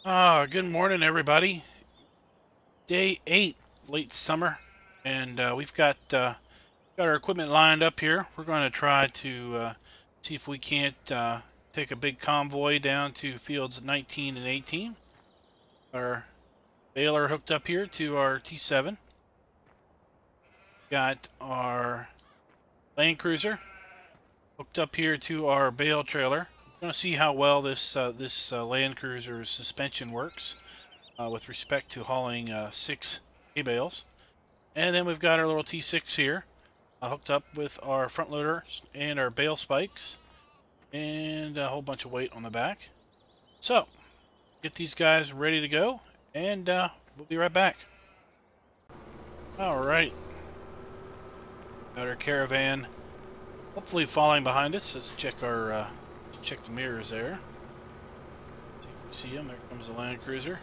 Good morning, everybody. Day 8, late summer, and we've got our equipment lined up here. We're going to try to see if we can't take a big convoy down to fields 19 and 18. Our baler hooked up here to our T7. Got our Land Cruiser hooked up here to our bale trailer. We're going to see how well this Land Cruiser's suspension works with respect to hauling 6 hay bales. And then we've got our little T6 here hooked up with our front loaders and our bale spikes and a whole bunch of weight on the back. So, get these guys ready to go, and we'll be right back. Alright, got our caravan hopefully falling behind us. Let's check check the mirrors there. See if we see them. There comes the Land Cruiser.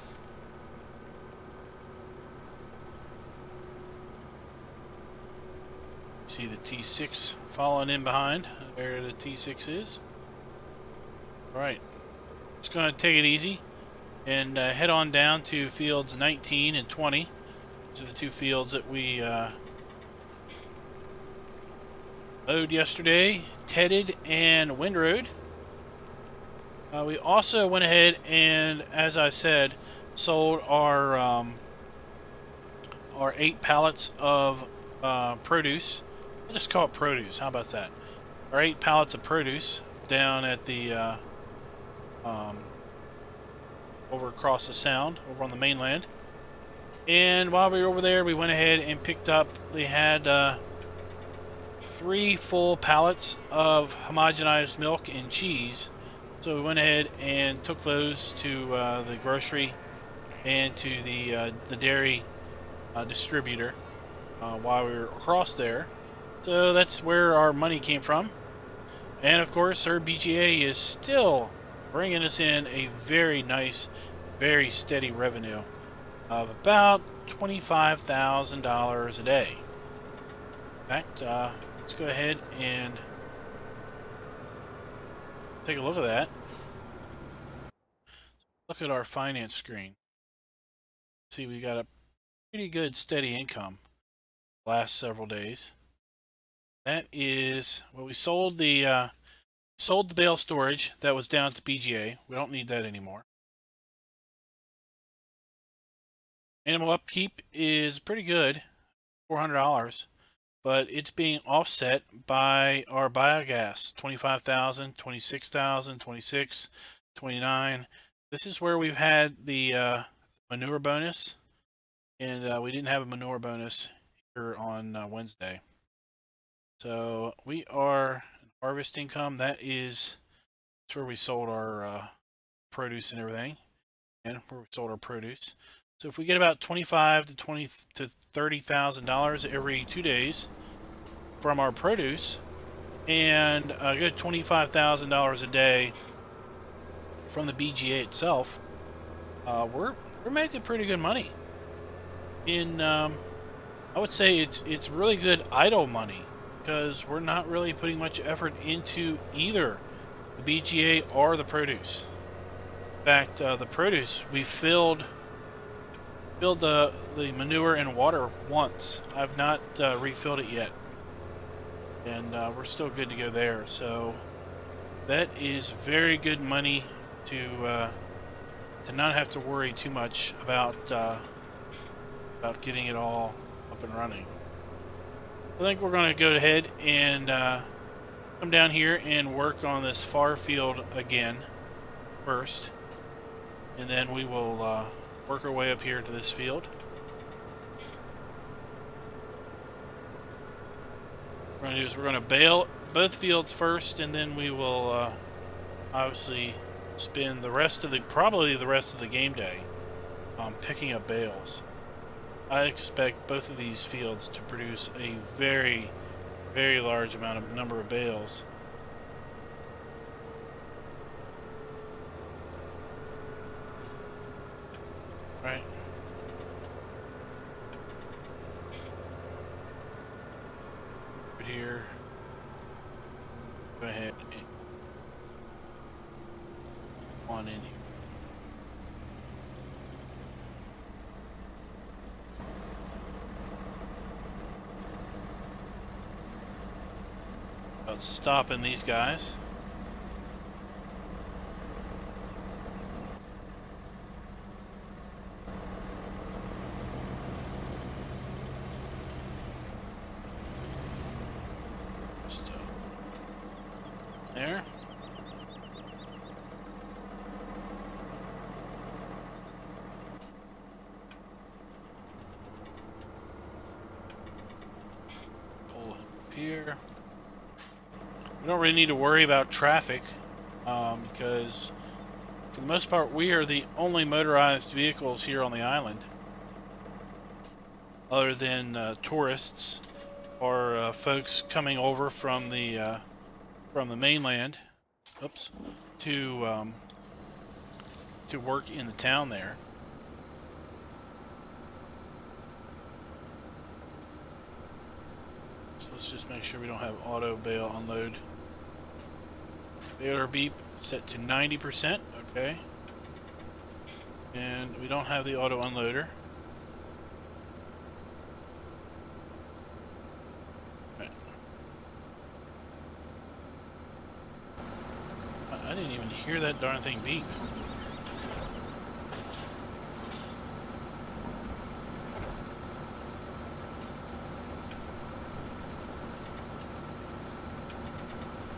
See the T6 falling in behind. There the T6 is. Alright, just going to take it easy and head on down to fields 19 and 20. These are the two fields that we mowed yesterday, tedded and windrowed. We also went ahead and, as I said, sold our 8 pallets of produce. I'll just call it produce. How about that? Our 8 pallets of produce down at the over across the Sound, over on the mainland. And while we were over there, we went ahead and picked up. They had 3 full pallets of homogenized milk and cheese. So we went ahead and took those to the grocery and to the dairy distributor while we were across there. So that's where our money came from. And of course, our BGA is still bringing us in a very nice, very steady revenue of about $25,000 a day. In fact, let's go ahead and take a look at that. Look at our finance screen. See, we got a pretty good steady income the last several days. That is, well, we sold the bale storage that was down to BGA. We don't need that anymore. Animal upkeep is pretty good, $400, but it's being offset by our biogas, 25,000, 26,000, 26, 29. This is where we've had the manure bonus, and we didn't have a manure bonus here on Wednesday. So we are harvest income. That's where we sold our produce and everything, and where we sold our produce. So if we get about $25,000 to $30,000 every 2 days from our produce, and a good $25,000 a day from the BGA itself, we're making pretty good money. I would say it's really good idle money, because we're not really putting much effort into either the BGA or the produce. In fact, the produce, we filled the manure and water once. I've not refilled it yet, and we're still good to go there. So that is very good money to not have to worry too much about getting it all up and running. I think we're going to go ahead and come down here and work on this far field again first, and then we will work our way up here to this field. What we're going to do is we're going to bale both fields first, and then we will obviously spend probably the rest of the game day picking up bales. I expect both of these fields to produce a very, very large number of bales. Right. Right here. Go ahead and on in here. about stopping these guys. There. Pull up here. We don't really need to worry about traffic because for the most part we are the only motorized vehicles here on the island, other than tourists or folks coming over from the mainland, oops, to work in the town there. So let's just make sure we don't have auto bail unload. Baler beep set to 90%, okay. And we don't have the auto unloader. I didn't even hear that darn thing beep.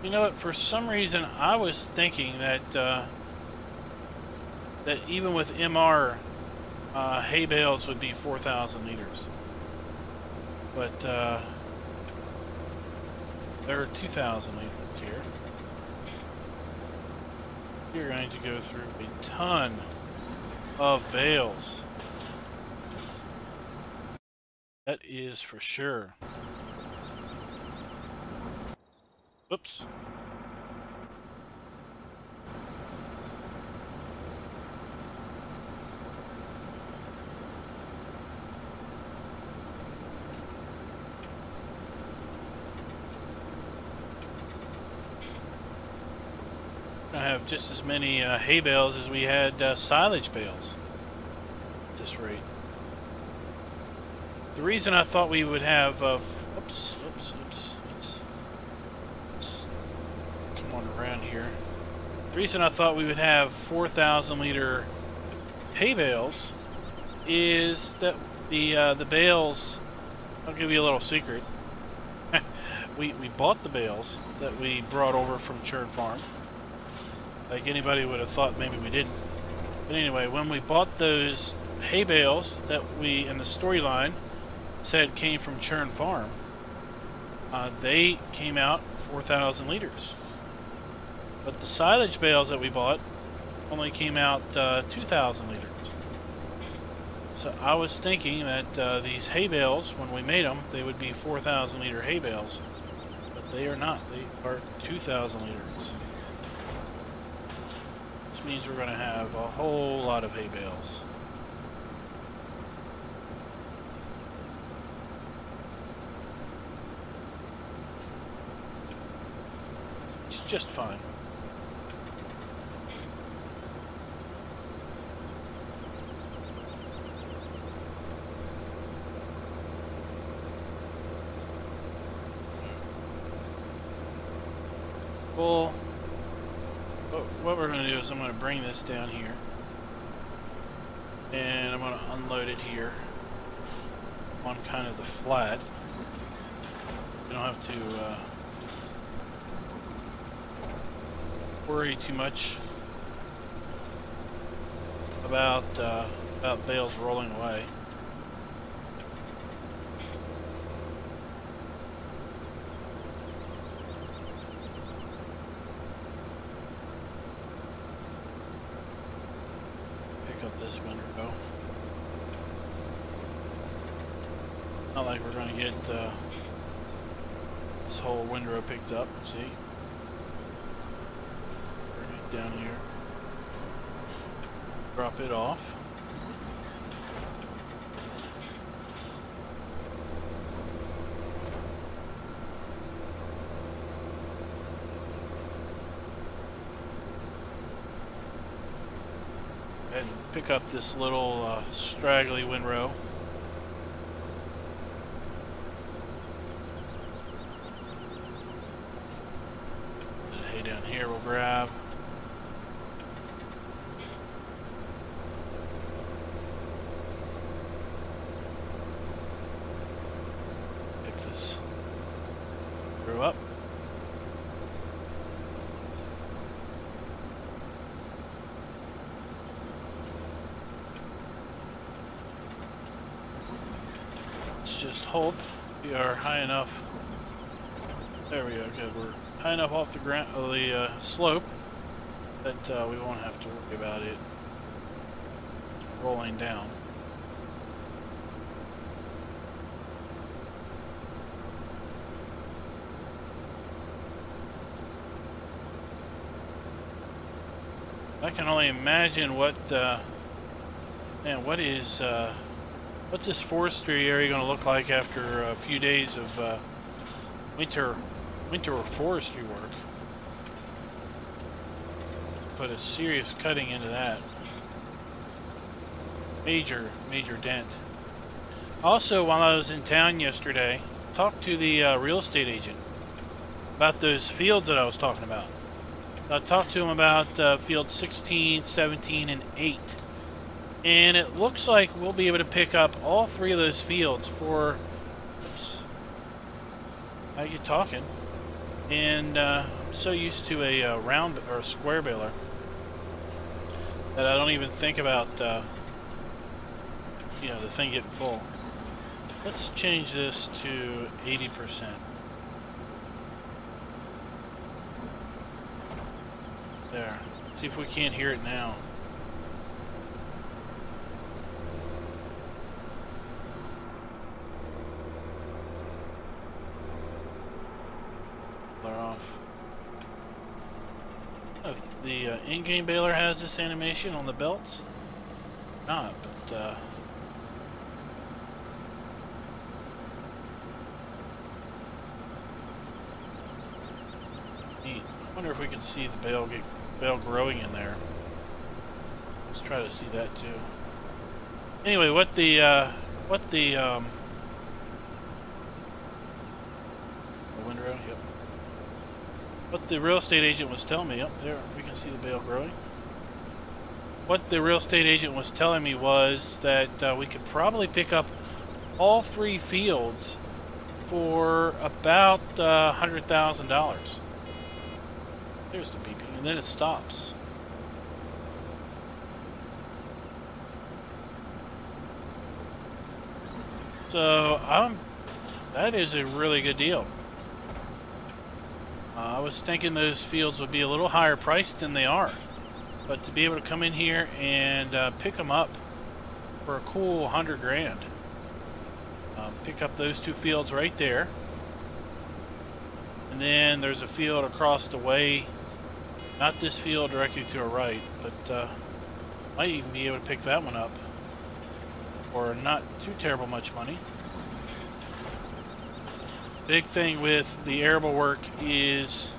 You know what? For some reason, I was thinking that that even with MR, hay bales would be 4,000 liters, but there are 2,000 liters here. You're going to go through a ton of bales. That is for sure. Whoops. I have just as many hay bales as we had silage bales at this rate. The reason I thought we would have oops, come on around here. The reason I thought we would have 4,000 liter hay bales is that the bales, I'll give you a little secret. we bought the bales that we brought over from Churn Farm. Like anybody would have thought maybe we didn't. But anyway, when we bought those hay bales that we, in the storyline, said came from Churn Farm, they came out 4,000 liters. But the silage bales that we bought only came out 2,000 liters. So I was thinking that these hay bales, when we made them, they would be 4,000 liter hay bales. But they are not. They are 2,000 liters. This means we're going to have a whole lot of hay bales. It's just fine. Well, what we're going to do is I'm going to bring this down here, and I'm going to unload it here on kind of the flat. You don't have to worry too much about bales rolling away. This window. Not like we're going to get this whole windrow picked up. See? Bring it down here. Drop it off. And pick up this little straggly windrow. here we'll grab. Pick this through up. Let's just hope we are high enough. There we go. Good. We're high enough off the ground, the slope, that we won't have to worry about it rolling down. I can only imagine what, man, what's this forestry area going to look like after a few days of winter forestry work. Put a serious cutting into that. Major dent. Also, while I was in town yesterday, talked to the real estate agent about those fields that I was talking about. I talked to him about fields 16, 17, and 8. And it looks like we'll be able to pick up all 3 of those fields for... Oops. How you talking? And I'm so used to a round or a square baler that I don't even think about, you know, the thing getting full. Let's change this to 80%. There. See if we can't hear it now. Off. If the in-game baler has this animation on the belts, not, but neat. I wonder if we can see the bale growing in there. Let's try to see that too. Anyway, what the windrow, yep. What the real estate agent was telling me, up there, we can see the bale growing. What the real estate agent was telling me was that we could probably pick up all 3 fields for about $100,000. There's the beeping, and then it stops. So that is a really good deal. I was thinking those fields would be a little higher priced than they are, but to be able to come in here and pick them up for a cool 100 grand, pick up those 2 fields right there, and then there's a field across the way, not this field directly to our right, but might even be able to pick that one up for not too terrible much money. Big thing with the arable work is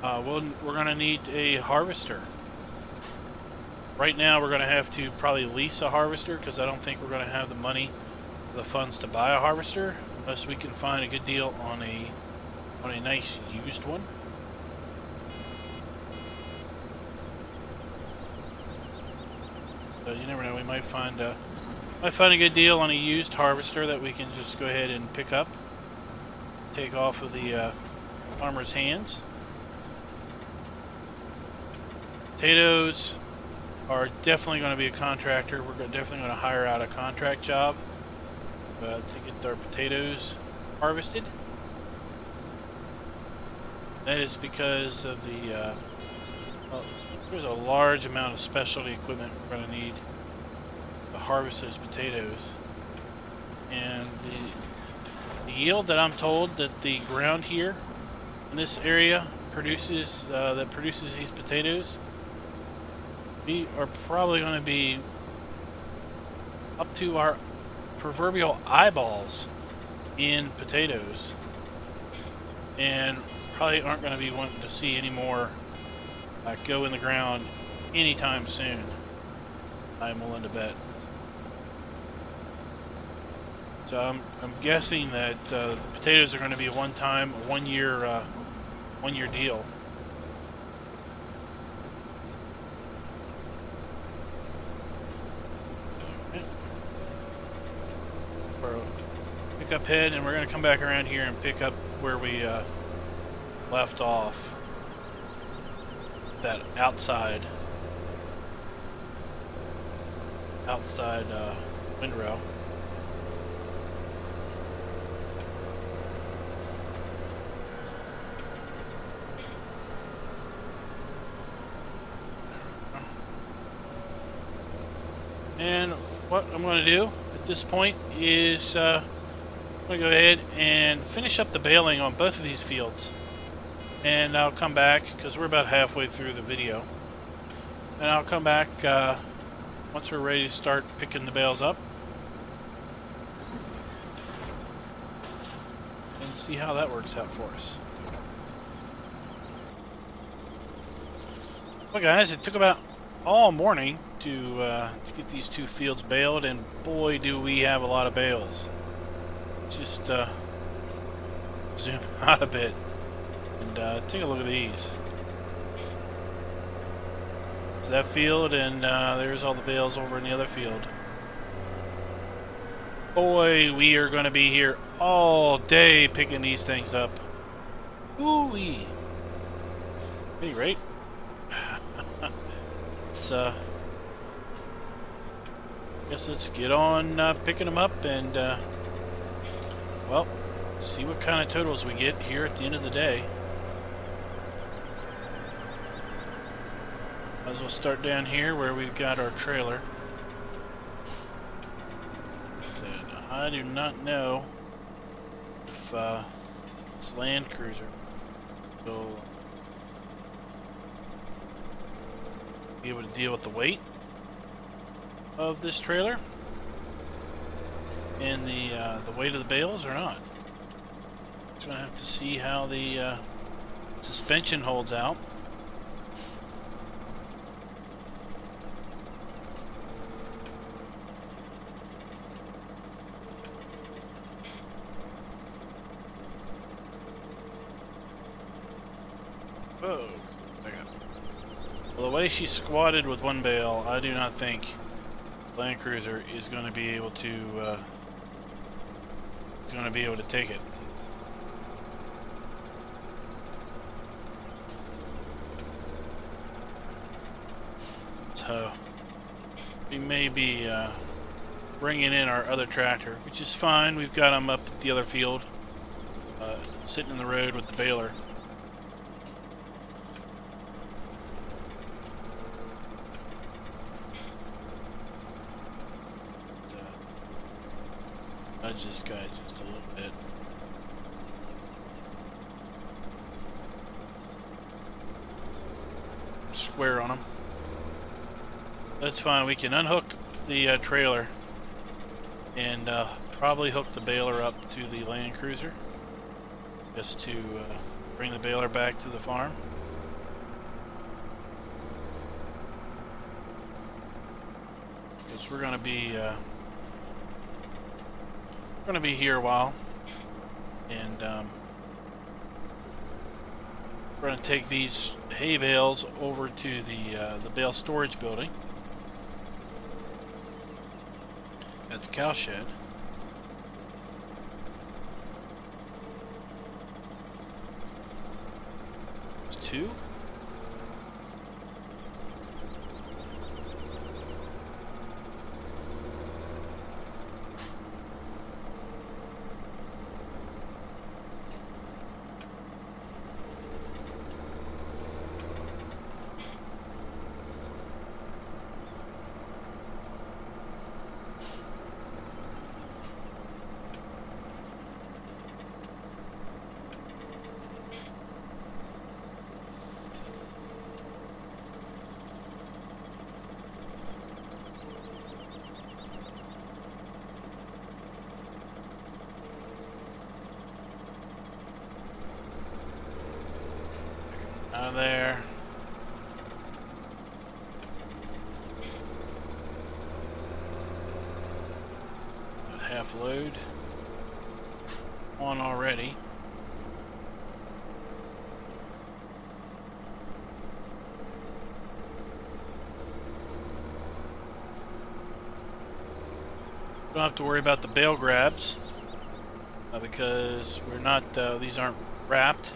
we're going to need a harvester. Right now we're going to have to probably lease a harvester because I don't think we're going to have the money, the funds to buy a harvester unless we can find a good deal on a nice used one. So you never know, we might find a good deal on a used harvester that we can just go ahead and pick up. Take off of the farmer's hands. Potatoes are definitely going to be a contractor. We're definitely going to hire out a contract job to get our potatoes harvested. That is because of the well, there's a large amount of specialty equipment we're going to need to harvest those potatoes, and the yield that I'm told that the ground here in this area produces these potatoes, we are probably going to be up to our proverbial eyeballs in potatoes, and probably aren't going to be wanting to see any more go in the ground anytime soon. I'm willing to bet. So I'm guessing that potatoes are going to be a one-year deal. pickup head, and we're going to come back around here and pick up where we left off. That outside windrow. And what I'm going to do at this point is I'm going to go ahead and finish up the baling on both of these fields. And I'll come back, because we're about halfway through the video. And I'll come back once we're ready to start picking the bales up. And see how that works out for us. Well guys, it took about all morning to get these two fields baled, and boy do we have a lot of bales. Just zoom out a bit and take a look at these. It's that field, and there's all the bales over in the other field. Boy, we are going to be here all day picking these things up. Ooh-wee. At any rate, let's guess let's get on picking them up, and well, see what kind of totals we get here at the end of the day. Might as well start down here where we've got our trailer. I do not know if this Land Cruiser will be able to deal with the weight of this trailer and the weight of the bales or not. Just gonna have to see how the suspension holds out. Oh, well, the way she squatted with one bale, I do not think Land Cruiser is going to be able to take it. So we may be bringing in our other tractor, which is fine. We've got them up at the other field, sitting in the road with the baler. Nudge this guy just a little bit. Square on him. That's fine. We can unhook the trailer and probably hook the baler up to the Land Cruiser just to bring the baler back to the farm. Because we're going to be here a while, and we're going to take these hay bales over to the bale storage building at the cow shed. There's two. Out of there. Got half load on already. Don't have to worry about the bale grabs. because we're not, these aren't wrapped.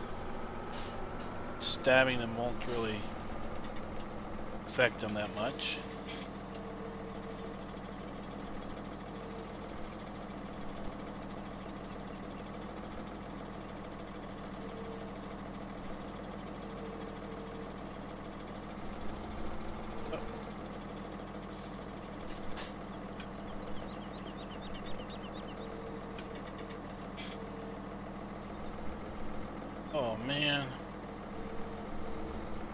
Stabbing them won't really affect them that much. Oh man.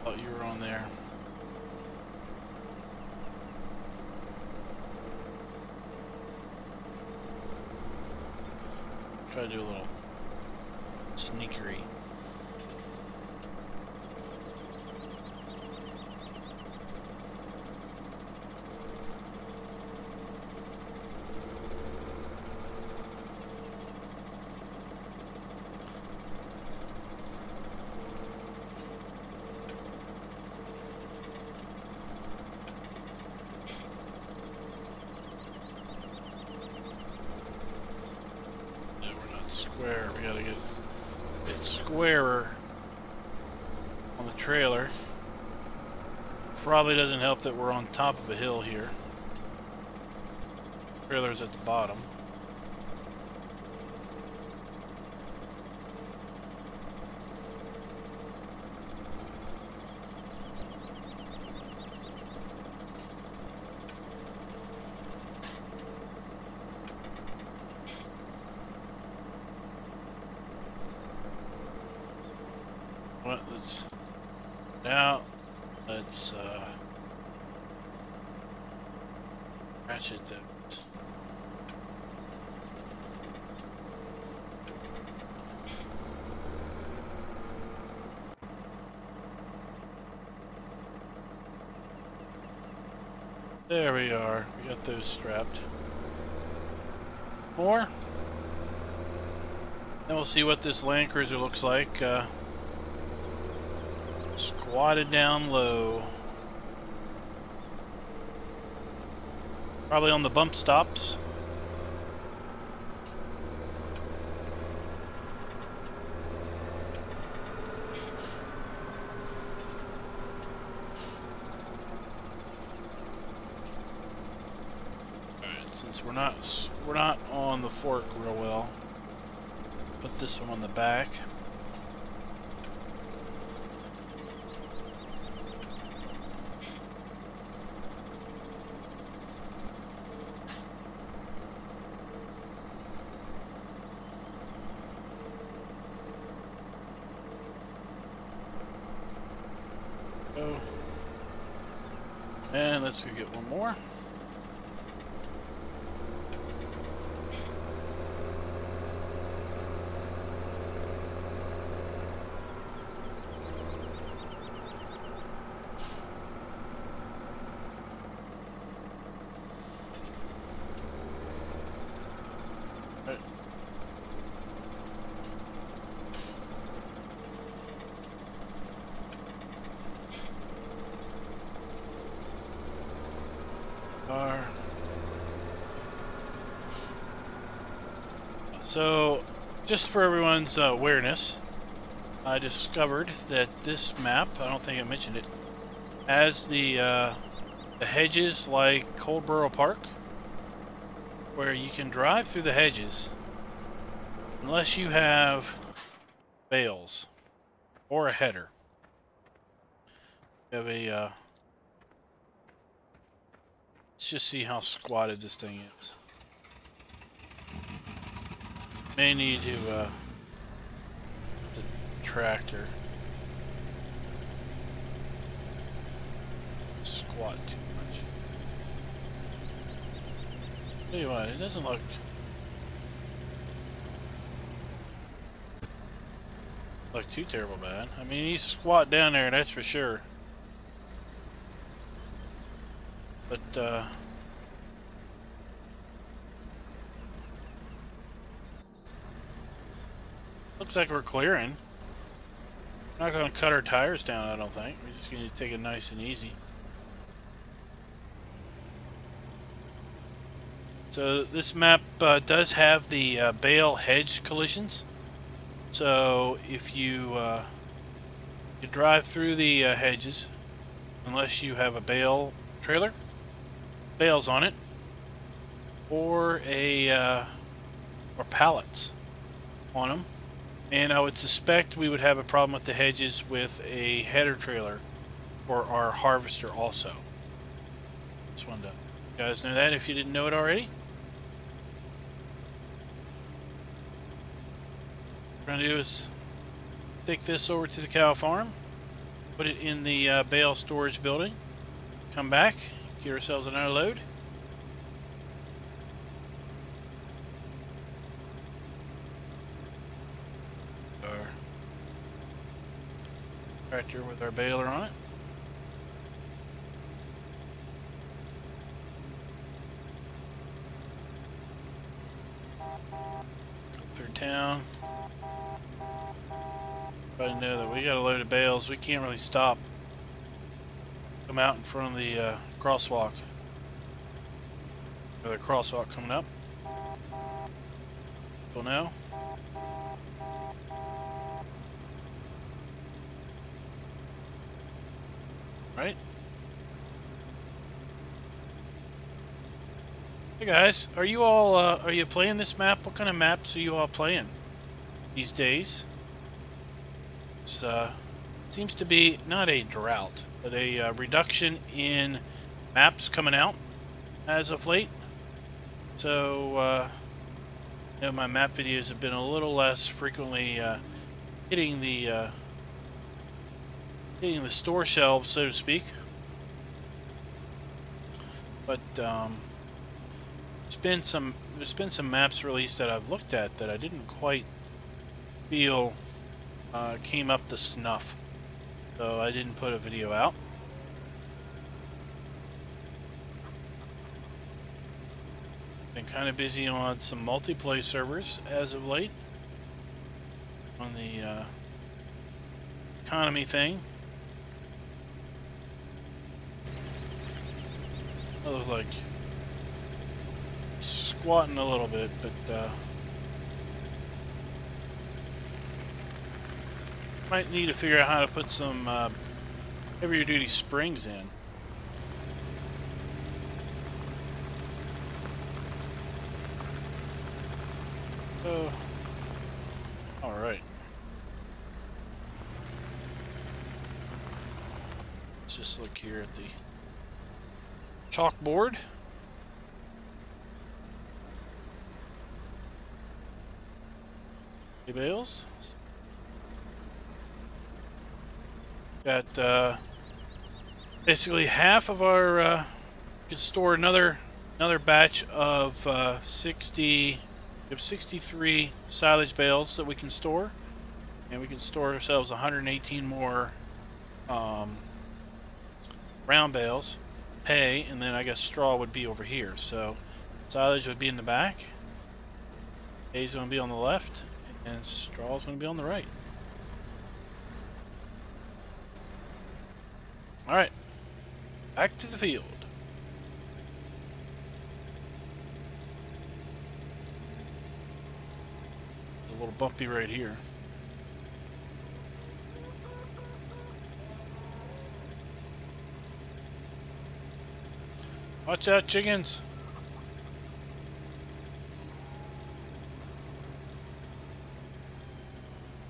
Thought you were on there. Try to do a little sneakery. Square. We gotta get it squarer on the trailer. Probably doesn't help that we're on top of a hill here. Trailer's at the bottom. Well, let's now let's ratchet those. There we are. We got those strapped. More. Then we'll see what this Land Cruiser looks like. Squatted down low. Probably on the bump stops. Alright, since we're not on the fork real well, put this one on the back. And let's go get one more. Right. So, just for everyone's awareness, I discovered that this map, I don't think I mentioned it, has the hedges like Coldborough Park, where you can drive through the hedges unless you have Bales or a header. You have a let's just see how squatted this thing is. May need to the tractor squat too much. Tell you what, it doesn't look too terrible bad. I mean, he's squat down there, that's for sure. But looks like we're clearing. We're not going to cut our tires down, I don't think. We're just going to take it nice and easy. So this map does have the bale hedge collisions. So if you drive through the hedges, unless you have a bale trailer, bales on it, or or pallets on them, and I would suspect we would have a problem with the hedges with a header trailer or our harvester also. Just wanted to let you guys know that if you didn't know it already. What we're going to do is take this over to the cow farm, put it in the bale storage building, come back, get ourselves another load. Our tractor with our baler on it. Through town. But I know that we got a load of bales. We can't really stop. Come out in front of the crosswalk. Another crosswalk coming up. People know. Right? Hey guys, are you all are you playing this map? What kind of maps are you all playing these days? It's, seems to be not a drought, but a reduction in maps coming out as of late. So, you know, my map videos have been a little less frequently hitting the store shelves, so to speak. But there's been some maps released that I've looked at that I didn't quite feel came up to snuff, so I didn't put a video out. Been kind of busy on some multiplayer servers as of late on the economy thing. I look like squatting a little bit, but might need to figure out how to put some heavier duty springs in. So, alright. Let's just look here at the chalkboard. Hey, Bales. Got basically half of our can store another batch of 60. We have 63 silage bales that we can store, and we can store ourselves 118 more round bales, hay, and then I guess straw would be over here. So silage would be in the back, hay's going to be on the left, and straw is going to be on the right. Alright, back to the field. It's a little bumpy right here. Watch out, chickens!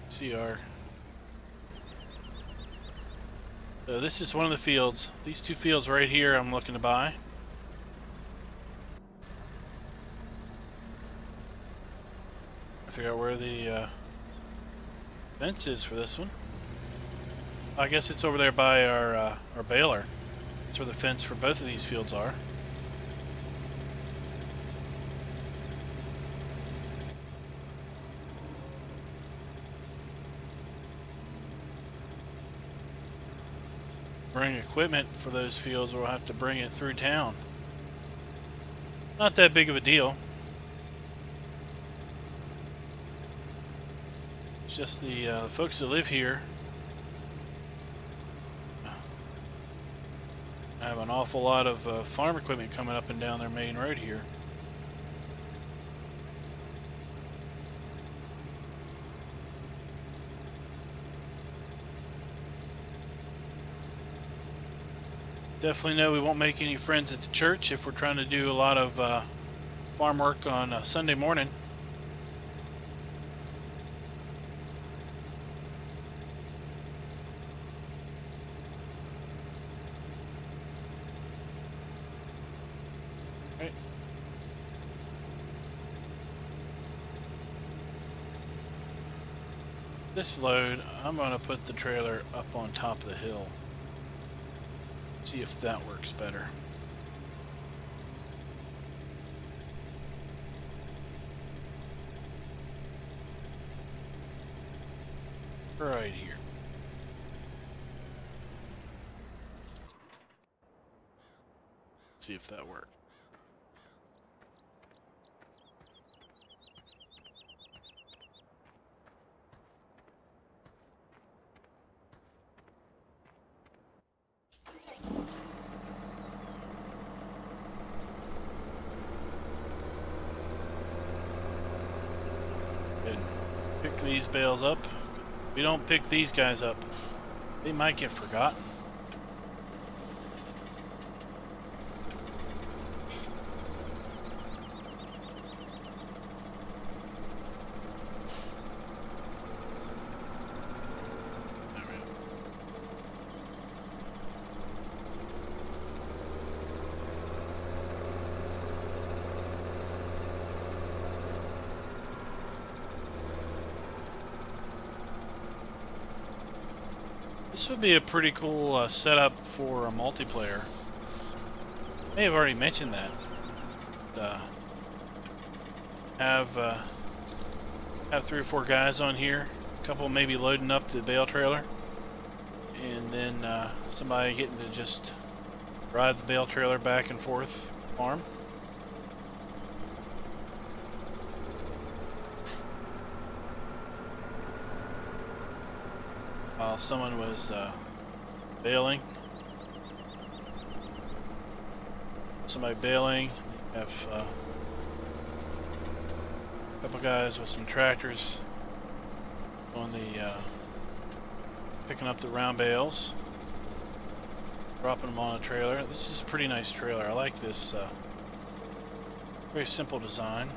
See our... So this is one of the fields. These two fields right here I'm looking to buy. I figure out where the fence is for this one. I guess it's over there by our baler. That's where the fence for both of these fields are. Bring equipment for those fields, or we'll have to bring it through town. Not that big of a deal. It's just the folks that live here have an awful lot of farm equipment coming up and down their main road here. Definitely know we won't make any friends at the church if we're trying to do a lot of farm work on a Sunday morning. Right. This load, I'm going to put the trailer up on top of the hill. See if that works better. Right here. See if that works. Pick these bales up. We don't pick these guys up, they might get forgotten. This would be a pretty cool setup for a multiplayer. I may have already mentioned that. Have 3 or 4 guys on here, a couple maybe loading up the bale trailer, and then somebody getting to just ride the bale trailer back and forth farm. While someone was baling. Somebody baling. You have a couple guys with some tractors on the picking up the round bales, dropping them on a trailer. This is a pretty nice trailer. I like this very simple design.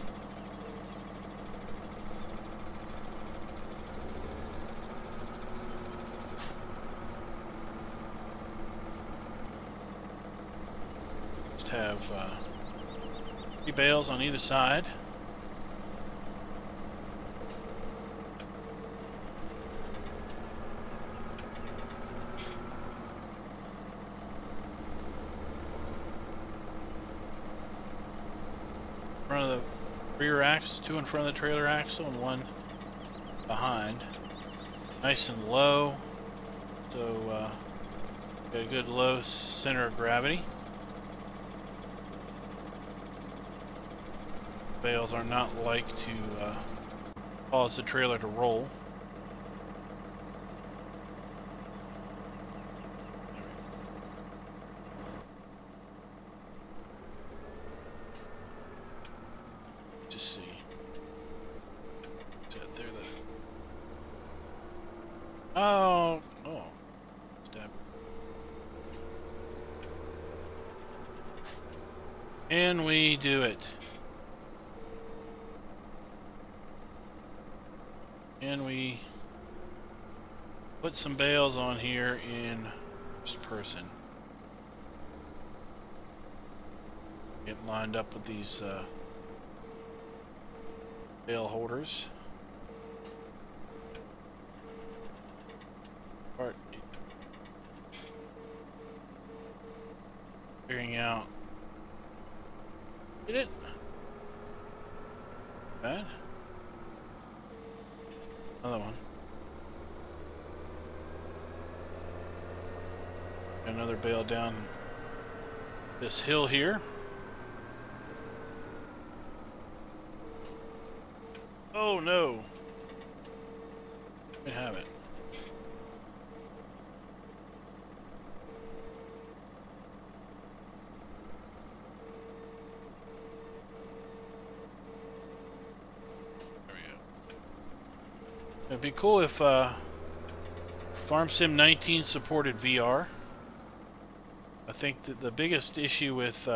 Have 3 bales on either side. Front of the rear axle, 2 in front of the trailer axle and 1 behind. Nice and low, so got a good low center of gravity. Bales are not like to cause the trailer to roll. Just see. Is that there? Oh. Stab. And we do it. And we put some bales on here in first person. Get lined up with these bale holders. Part figuring out. Did it? Bad. Another one. Another bale down this hill here. Oh no! We have it. It'd be cool if FS17 supported VR. I think that the biggest issue with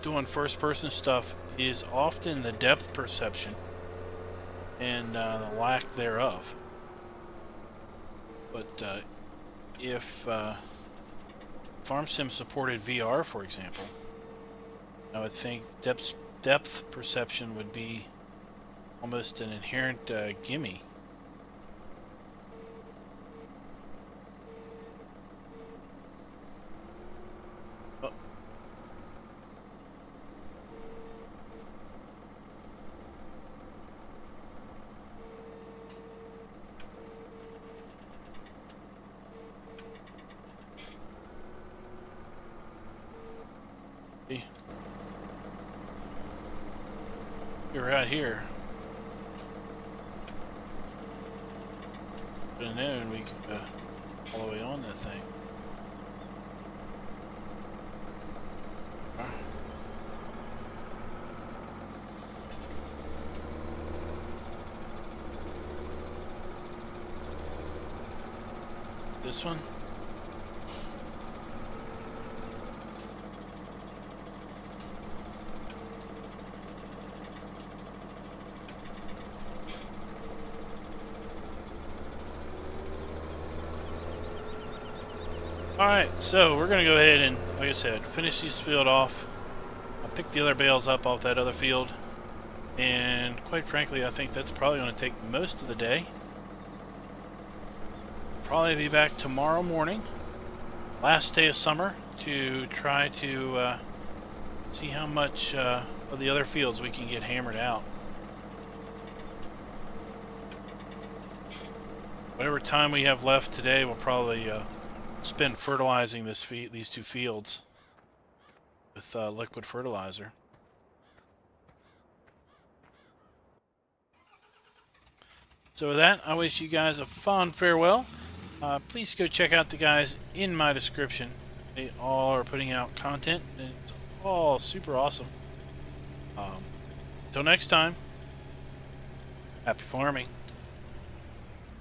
doing first-person stuff is often the depth perception and the lack thereof. But if FarmSim supported VR, for example, I would think depth perception would be almost an inherent gimme. Oh. You're right here. And then we could go all the way on that thing. This one? Alright, so we're going to go ahead and, like I said, finish this field off. I'll pick the other bales up off that other field. And quite frankly, I think that's probably going to take most of the day. Probably be back tomorrow morning, last day of summer, to try to see how much of the other fields we can get hammered out. Whatever time we have left today, we'll probably spend fertilizing these two fields with liquid fertilizer. So with that, I wish you guys a fond farewell. Please go check out the guys in my description. They all are putting out content, and it's all super awesome. Until next time, happy farming.